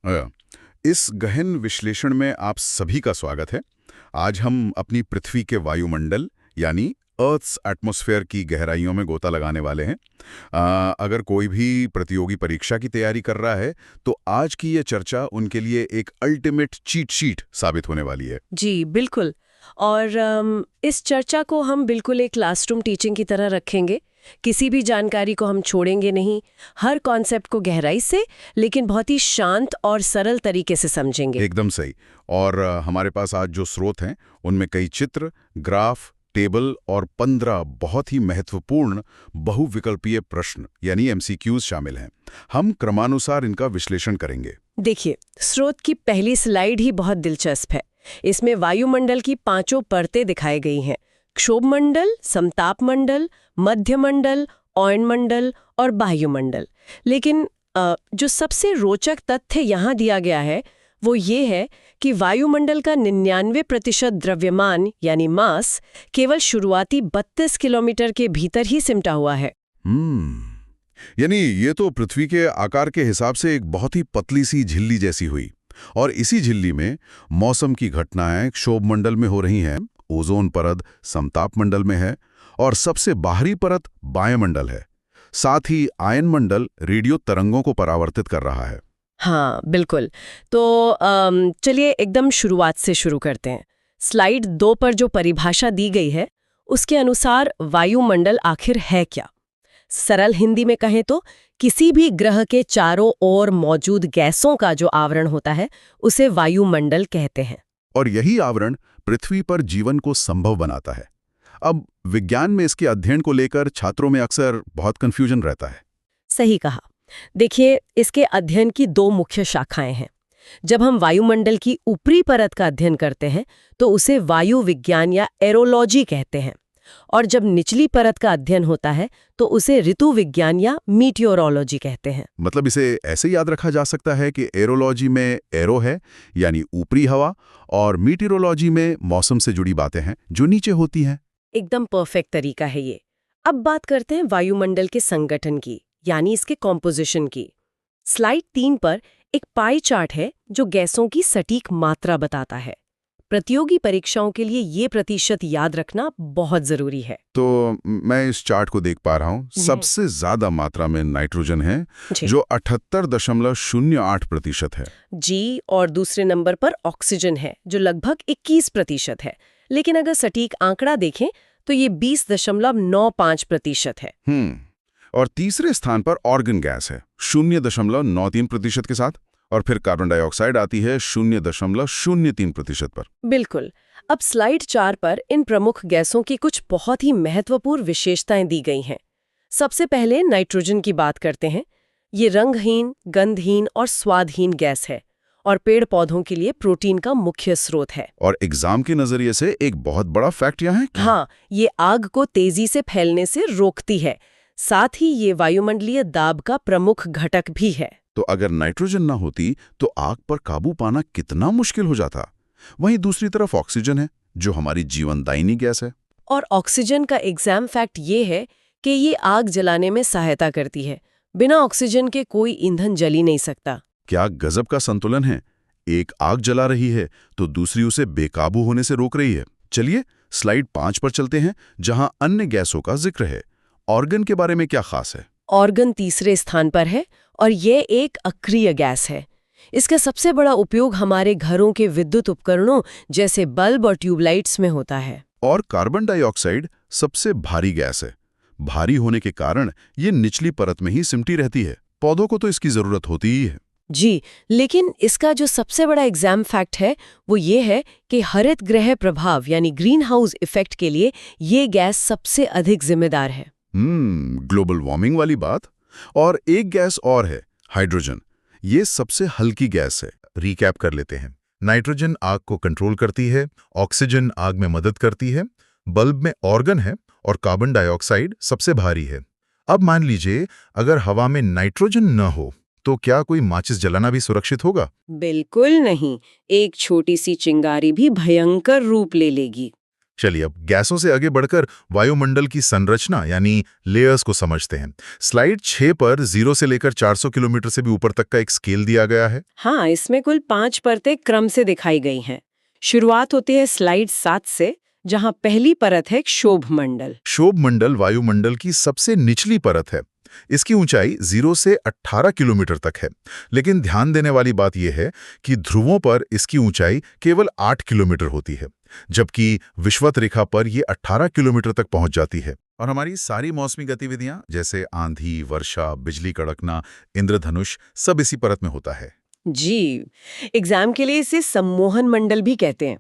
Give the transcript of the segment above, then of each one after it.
अ, इस गहन विश्लेषण में आप सभी का स्वागत है। आज हम अपनी पृथ्वी के वायुमंडल यानी अर्थ्स एटमॉस्फेयर की गहराइयों में गोता लगाने वाले हैं। अगर कोई भी प्रतियोगी परीक्षा की तैयारी कर रहा है तो आज की ये चर्चा उनके लिए एक अल्टीमेट चीट शीट साबित होने वाली है। जी, बिल्कुल। और इस चर्चा को हम बिल्कुल एक क्लासरूम टीचिंग की तरह रखेंगे। किसी भी जानकारी को हम छोड़ेंगे नहीं, हर कॉन्सेप्ट को गहराई से लेकिन बहुत ही शांत और सरल तरीके से समझेंगे। एकदम सही। और हमारे पास आज जो स्रोत हैं उनमें कई चित्र, ग्राफ, टेबल और 15 बहुत ही महत्वपूर्ण बहुविकल्पीय प्रश्न यानी एमसीक्यूज शामिल हैं। हम क्रमानुसार इनका विश्लेषण करेंगे। देखिए, स्रोत की पहली स्लाइड ही बहुत दिलचस्प है। इसमें वायुमंडल की पांचों परतें दिखाई गई हैं: क्षोभमंडल, समतापमंडल, मध्यमंडल, ऑयनमंडल और वायुमंडल। लेकिन जो सबसे रोचक तथ्य यहाँ दिया गया है वो ये है कि वायुमंडल का 99% द्रव्यमान यानी मास केवल शुरुआती 32 किलोमीटर के भीतर ही सिमटा हुआ है। यानी ये तो पृथ्वी के आकार के हिसाब से एक बहुत ही पतली सी झिल्ली जैसी हुई। और इसी झिल्ली में मौसम की घटनाएं क्षोभमंडल में हो रही हैं, ओजोन परत समतापमंडल में है और सबसे बाहरी परत वायुमंडल है। साथ ही आयनमंडल रेडियो तरंगों को परावर्तित कर रहा है। हाँ, बिल्कुल। तो चलिए एकदम शुरुआत से शुरू करते हैं। स्लाइड 2 पर जो परिभाषा दी गई है उसके अनुसार वायुमंडल आखिर है क्या? सरल हिंदी में कहें तो किसी भी ग्रह के चारों ओर मौजूद गैसों का जो आवरण होता है उसे वायुमंडल कहते हैं। और यही आवरण पृथ्वी पर जीवन को संभव बनाता है। अब विज्ञान में इसके अध्ययन को लेकर छात्रों में अक्सर बहुत कंफ्यूजन रहता है। सही कहा। देखिए, इसके अध्ययन की 2 मुख्य शाखाएं हैं। जब हम वायुमंडल की ऊपरी परत का अध्ययन करते हैं तो उसे वायु विज्ञान या एरोलॉजी कहते हैं, और जब निचली परत का अध्ययन होता है तो उसे ऋतु विज्ञान या मीटियोरोलॉजी कहते हैं। मतलब इसे ऐसे याद रखा जा सकता है कि एरोलॉजी में एरो है यानी ऊपरी हवा, और मीटियोरोलॉजी में मौसम से जुड़ी बातें हैं जो नीचे होती हैं। एकदम परफेक्ट तरीका है ये। अब बात करते हैं वायुमंडल के संगठन की, यानी इसके कॉम्पोजिशन की। स्लाइड 3 पर एक पाई चार्ट है जो गैसों की सटीक मात्रा बताता है। प्रतियोगी परीक्षाओं के लिए ये प्रतिशत याद रखना बहुत जरूरी है। तो मैं इस चार्ट को देख पा रहा हूँ, सबसे ज्यादा मात्रा में नाइट्रोजन है जो 78.08% है। जी, और दूसरे नंबर पर ऑक्सीजन है जो लगभग 21% है। लेकिन अगर सटीक आंकड़ा देखें तो ये 20.95% है। और तीसरे स्थान पर ऑर्गन गैस है 0.93% के साथ, और फिर कार्बन डाइऑक्साइड आती है 0.03% पर। बिल्कुल। अब स्लाइड 4 पर इन प्रमुख गैसों की कुछ बहुत ही महत्वपूर्ण विशेषताएं दी गई हैं। सबसे पहले नाइट्रोजन की बात करते हैं। ये रंगहीन, गंधहीन और स्वादहीन गैस है और पेड़ पौधों के लिए प्रोटीन का मुख्य स्रोत है। और एग्जाम के नजरिए से एक बहुत बड़ा फैक्ट यहाँ है कि हाँ, ये आग को तेजी से फैलने से रोकती है। साथ ही ये वायुमंडलीय दाब का प्रमुख घटक भी है। तो अगर नाइट्रोजन ना होती तो आग पर काबू पाना कितना मुश्किल हो जाता। वहीं दूसरी तरफ ऑक्सीजन है जो हमारी जीवनदायिनी गैस है। और ऑक्सीजन का एग्जाम फैक्ट ये है कि ये आग जलाने में सहायता करती है। बिना ऑक्सीजन के कोई ईंधन जल ही नहीं सकता। क्या गजब का संतुलन है। एक आग जला रही है तो दूसरी उसे बेकाबू होने से रोक रही है। चलिए स्लाइड 5 पर चलते हैं जहां अन्य गैसों का जिक्र है। ऑर्गन के बारे में क्या खास है? ऑर्गन तीसरे स्थान पर है और ये एक अक्रिय गैस है। इसका सबसे बड़ा उपयोग हमारे घरों के विद्युत उपकरणों जैसे बल्ब और ट्यूबलाइट्स में होता है। और कार्बन डाइऑक्साइड सबसे भारी गैस है। भारी होने के कारण ये निचली परत में ही सिमटी रहती है। पौधों को तो इसकी जरूरत होती ही है। जी, लेकिन इसका जो सबसे बड़ा एग्जाम फैक्ट है वो ये है कि हरित गृह प्रभाव यानी ग्रीन हाउस इफेक्ट के लिए ये गैस सबसे अधिक जिम्मेदार है। ग्लोबल वार्मिंग वाली बात। और एक गैस और है, हाइड्रोजन। ये सबसे हल्की गैस है। रिकैप कर लेते हैं। नाइट्रोजन आग को कंट्रोल करती है, ऑक्सीजन आग में मदद करती है, बल्ब में ऑर्गन है और कार्बन डाइऑक्साइड सबसे भारी है। अब मान लीजिए अगर हवा में नाइट्रोजन न हो तो क्या कोई माचिस जलाना भी सुरक्षित होगा? बिल्कुल नहीं। एक छोटी सी चिंगारी भी भयंकर रूप ले लेगी। चलिए अब गैसों से आगे बढ़कर वायुमंडल की संरचना यानी लेयर्स को समझते हैं। स्लाइड 6 पर 0 से लेकर 400 किलोमीटर से भी ऊपर तक का एक स्केल दिया गया है। हाँ, इसमें कुल 5 परतें क्रम से दिखाई गई हैं। शुरुआत होती है स्लाइड 7 से, जहां पहली परत है क्षोभ मंडल। क्षोभ मंडल वायुमंडल की सबसे निचली परत है। इसकी ऊंचाई 0 से 18 किलोमीटर तक है, लेकिन ध्यान देने वाली बात यह है कि ध्रुवों पर इसकी ऊंचाई केवल 8 किलोमीटर होती है, जबकि विषुवत रेखा पर यह 18 किलोमीटर तक पहुंच जाती है। और हमारी सारी मौसमी गतिविधियां जैसे आंधी, वर्षा, बिजली कड़कना, इंद्रधनुष सब इसी परत में होता है। जी, एग्जाम के लिए इसे सम्मोहन मंडल भी कहते हैं।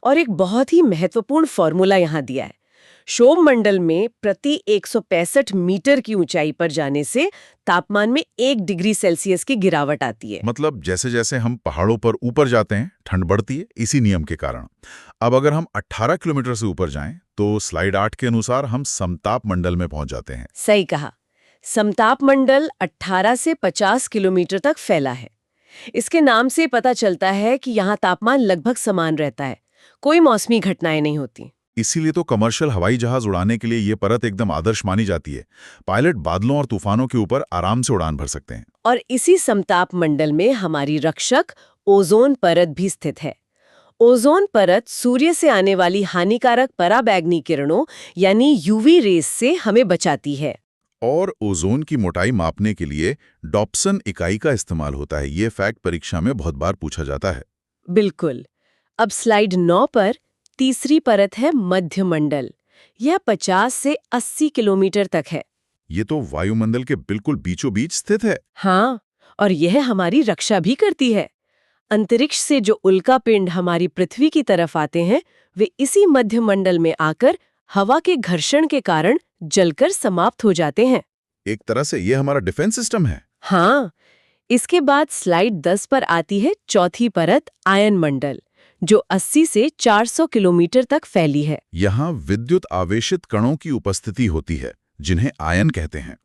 और एक बहुत ही महत्वपूर्ण फॉर्मूला यहाँ दिया है। क्षोभ मंडल में प्रति 165 मीटर की ऊंचाई पर जाने से तापमान में 1 डिग्री सेल्सियस की गिरावट आती है। मतलब जैसे जैसे हम पहाड़ों पर ऊपर जाते हैं ठंड बढ़ती है, इसी नियम के कारण। अब अगर हम 18 किलोमीटर से ऊपर जाएं तो स्लाइड 8 के अनुसार हम समताप मंडल में पहुंच जाते हैं। सही कहा। समताप मंडल 18 से 50 किलोमीटर तक फैला है। इसके नाम से पता चलता है कि यहाँ तापमान लगभग समान रहता है, कोई मौसमी घटनाएं नहीं होती। इसीलिए तो कमर्शियल हवाई जहाज उड़ाने के लिए ये परत एकदम आदर्श मानी जाती है। पायलट बादलों और तूफानों के ऊपर आराम से उड़ान भर सकते हैं। और इसी समताप मंडल में हमारी रक्षक ओजोन परत भी स्थित है। ओजोन परत सूर्य से आने वाली हानिकारक पराबैंगनी किरणों यानी यूवी रेस से हमें बचाती है। और ओजोन की मोटाई मापने के लिए डॉप्सन इकाई का इस्तेमाल होता है। ये फैक्ट परीक्षा में बहुत बार पूछा जाता है। बिल्कुल। अब स्लाइड 9 पर तीसरी परत है मध्यमंडल। यह 50 से 80 किलोमीटर तक है। ये तो वायुमंडल के बिल्कुल बीचों बीच स्थित है। हाँ, और यह हमारी रक्षा भी करती है। अंतरिक्ष से जो उल्कापिंड हमारी पृथ्वी की तरफ आते हैं, वे इसी मध्यमंडल में आकर हवा के घर्षण के कारण जलकर समाप्त हो जाते हैं। एक तरह से ये हमारा डिफेंस सिस्टम है। हाँ, इसके बाद स्लाइड 10 पर आती है चौथी परत आयन मंडल, जो 80 से 400 किलोमीटर तक फैली है। यहाँ विद्युत आवेशित कणों की उपस्थिति होती है, जिन्हें आयन कहते हैं।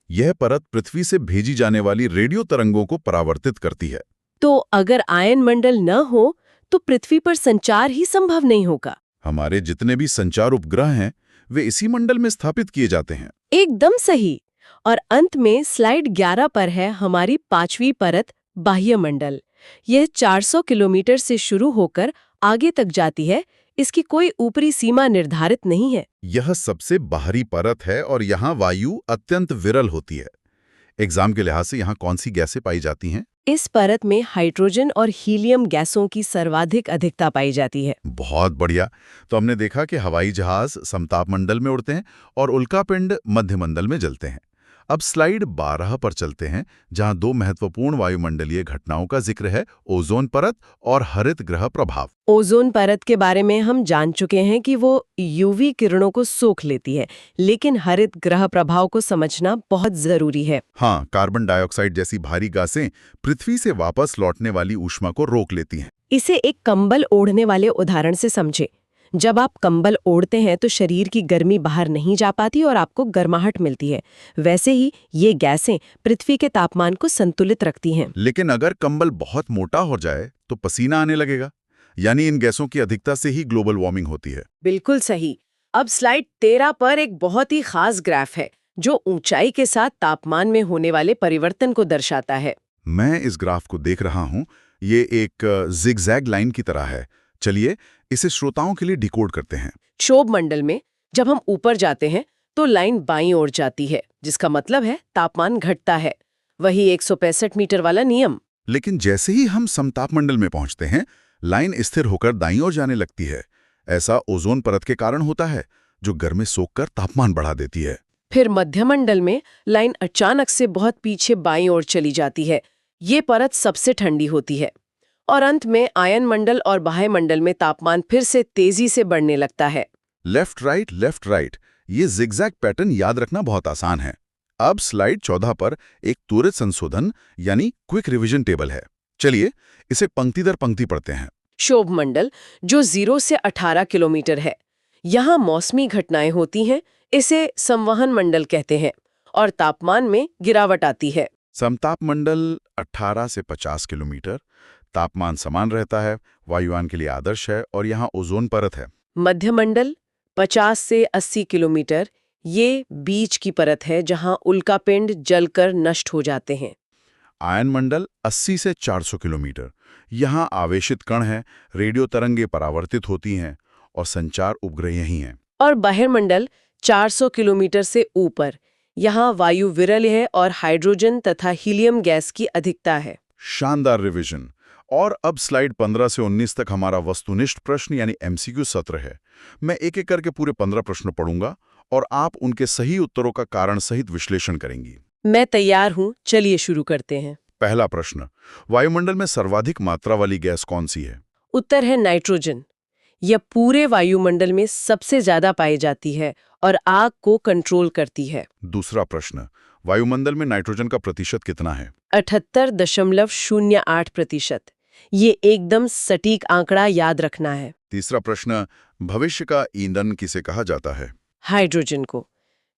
यह परत पृथ्वी से भेजी जाने वाली रेडियो तरंगों को परावर्तित करती है। तो अगर आयन मंडल न हो तो पृथ्वी पर संचार ही संभव नहीं होगा। हमारे जितने भी संचार उपग्रह हैं, वे इसी मंडल में स्थापित किए जाते हैं। एकदम सही। और अंत में स्लाइड 11 पर है हमारी 5वीं परत बाह्य मंडल। यह 400 किलोमीटर से शुरू होकर आगे तक जाती है। इसकी कोई ऊपरी सीमा निर्धारित नहीं है। यह सबसे बाहरी परत है और यहाँ वायु अत्यंत विरल होती है। एग्जाम के लिहाज से यहाँ कौन सी गैसें पाई जाती हैं? इस परत में हाइड्रोजन और हीलियम गैसों की सर्वाधिक अधिकता पाई जाती है। बहुत बढ़िया। तो हमने देखा कि हवाई जहाज समताप मंडल में उड़ते हैं और उल्कापिंड मध्यमंडल में जलते हैं। अब स्लाइड 12 पर चलते हैं, जहां 2 महत्वपूर्ण वायुमंडलीय घटनाओं का जिक्र है, ओजोन परत और हरित ग्रह प्रभाव। ओजोन परत के बारे में हम जान चुके हैं कि वो यूवी किरणों को सोख लेती है, लेकिन हरित ग्रह प्रभाव को समझना बहुत जरूरी है। हाँ, कार्बन डाइऑक्साइड जैसी भारी गैसें पृथ्वी से वापस लौटने वाली ऊष्मा को रोक लेती हैं। इसे एक कंबल ओढ़ने वाले उदाहरण से समझे। जब आप कंबल ओढ़ते हैं तो शरीर की गर्मी बाहर नहीं जा पाती और आपको गर्माहट मिलती है। वैसे ही ये गैसें पृथ्वी के तापमान को संतुलित रखती हैं। लेकिन अगर कंबल बहुत मोटा हो जाए तो पसीना आने लगेगा, यानी इन गैसों की अधिकता से ही ग्लोबल वार्मिंग होती है। बिल्कुल सही। अब स्लाइड 13 पर एक बहुत ही खास ग्राफ है जो ऊंचाई के साथ तापमान में होने वाले परिवर्तन को दर्शाता है। मैं इस ग्राफ को देख रहा हूं। ये एक जिगजैग लाइन की तरह है। चलिए इसे श्रोताओं के लिए डिकोड करते हैं। क्षोभ मंडल में जब हम ऊपर जाते हैं तो लाइन बाईं ओर जाती है, जिसका मतलब है तापमान घटता है। वही 165 मीटर वाला नियम। लेकिन जैसे ही हम समताप मंडल में पहुंचते हैं, लाइन स्थिर होकर दाईं ओर जाने लगती है। ऐसा ओजोन परत के कारण होता है, जो गर्मी सोखकर तापमान बढ़ा देती है। फिर मध्यमंडल में लाइन अचानक से बहुत पीछे बाईं ओर चली जाती है। ये परत सबसे ठंडी होती है। और अंत में आयन मंडल और बाह्य मंडल में तापमान फिर से तेजी से बढ़ने लगता है। लेफ्ट राइट, ये जिगजैग पैटर्न याद रखना बहुत आसान है। अब स्लाइड 14 पर एक त्वरित संशोधन यानी क्विक रिवीजन टेबल है। चलिए इसे पंक्ति दर पंक्ति पढ़ते हैं। क्षोभ मंडल जो 0 से 18 किलोमीटर है, यहाँ मौसमी घटनाएं होती हैं। इसे संवहन मंडल कहते हैं और तापमान में गिरावट आती है। समताप मंडल 18 से 50 किलोमीटर, तापमान समान रहता है, वायुयान के लिए आदर्श है और यहाँ ओजोन परत है। मध्यमंडल 50 से 80 किलोमीटर, ये बीच की परत है जहां उल्कापिंड जलकर नष्ट हो जाते हैं। आयन मंडल 80 से 400 किलोमीटर। यहाँ आवेशित कण हैं, रेडियो तरंगें परावर्तित होती हैं और संचार उपग्रह यही हैं। और बहिर्मंडल 400 किलोमीटर से ऊपर, यहाँ वायु विरल है और हाइड्रोजन तथा हीलियम गैस की अधिकता है। शानदार रिवीजन। और अब स्लाइड 15 से 19 तक हमारा वस्तुनिष्ठ प्रश्न यानी एमसीक्यू सत्र है। मैं एक एक करके पूरे 15 प्रश्न पढ़ूंगा और आप उनके सही उत्तरों का कारण सहित विश्लेषण करेंगी। मैं तैयार हूँ, चलिए शुरू करते हैं। पहला प्रश्न, वायुमंडल में सर्वाधिक मात्रा वाली गैस कौन सी है? उत्तर है नाइट्रोजन। यह पूरे वायुमंडल में सबसे ज्यादा पाई जाती है और आग को कंट्रोल करती है। दूसरा प्रश्न, वायुमंडल में नाइट्रोजन का प्रतिशत कितना है? 78.08%। ये एकदम सटीक आंकड़ा याद रखना है। तीसरा प्रश्न, भविष्य का ईंधन किसे कहा जाता है? हाइड्रोजन को,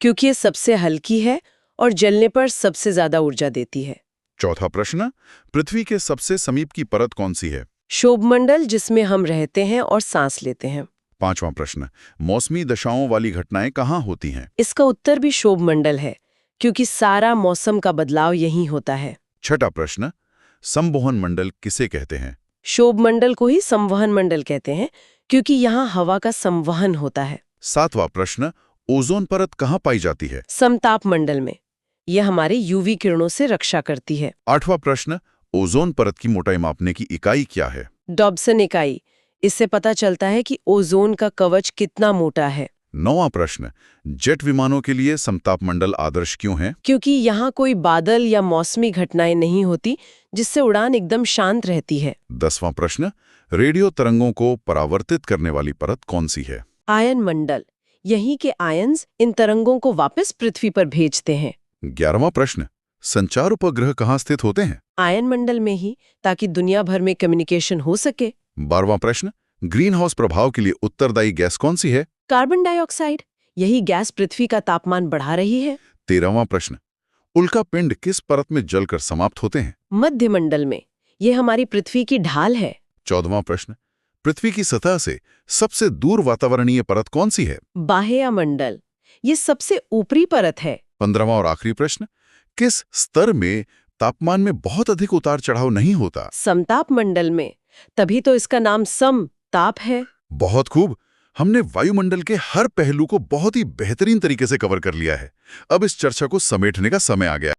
क्योंकि ये सबसे हल्की है और जलने पर सबसे ज्यादा ऊर्जा देती है। चौथा प्रश्न, पृथ्वी के सबसे समीप की परत कौन सी है? क्षोभमंडल, जिसमें हम रहते हैं और सांस लेते हैं। पांचवां प्रश्न, मौसमी दशाओं वाली घटनाएं कहाँ होती हैं? इसका उत्तर भी क्षोभमंडल है, क्योंकि सारा मौसम का बदलाव यहीं होता है। छठा प्रश्न, संवहन मंडल किसे कहते हैं? क्षोभमंडल को ही संवहन मंडल कहते हैं, क्योंकि यहाँ हवा का संवहन होता है। सातवां प्रश्न, ओजोन परत कहाँ पाई जाती है? समताप मंडल में। यह हमारे यूवी किरणों से रक्षा करती है। आठवां प्रश्न, ओजोन परत की मोटाई मापने की इकाई क्या है? डॉब्सन इकाई। इससे पता चलता है कि ओजोन का कवच कितना मोटा है। नौवां प्रश्न, जेट विमानों के लिए समताप मंडल आदर्श क्यों है? क्योंकि यहाँ कोई बादल या मौसमी घटनाएं नहीं होती, जिससे उड़ान एकदम शांत रहती है। 10वां प्रश्न, रेडियो तरंगों को परावर्तित करने वाली परत कौन सी है? आयन मंडल। यहीं के आयन्स इन तरंगों को वापस पृथ्वी पर भेजते हैं। 11वां प्रश्न, संचार उपग्रह कहाँ स्थित होते हैं? आयन मंडल में ही, ताकि दुनिया भर में कम्युनिकेशन हो सके। 12वां प्रश्न, ग्रीन हाउस प्रभाव के लिए उत्तरदायी गैस कौन सी है? Carbon dioxide. यही गैस पृथ्वी का तापमान बढ़ा रही है। 13वां प्रश्न, उल्कापिंड किस परत में जलकर समाप्त होते हैं? मध्यमंडल में। ये हमारी पृथ्वी की ढाल है। 14वां प्रश्न, पृथ्वी की सतह से सबसे दूर वातावरणीय परत कौन सी है? बाह्य मंडल। ये सबसे ऊपरी परत है। 15वां और आखिरी प्रश्न, किस स्तर में तापमान में बहुत अधिक उतार चढ़ाव नहीं होता? समताप मंडल में। तभी तो इसका नाम समताप है। बहुत खूब। हमने वायुमंडल के हर पहलू को बहुत ही बेहतरीन तरीके से कवर कर लिया है। अब इस चर्चा को समेटने का समय आ गया।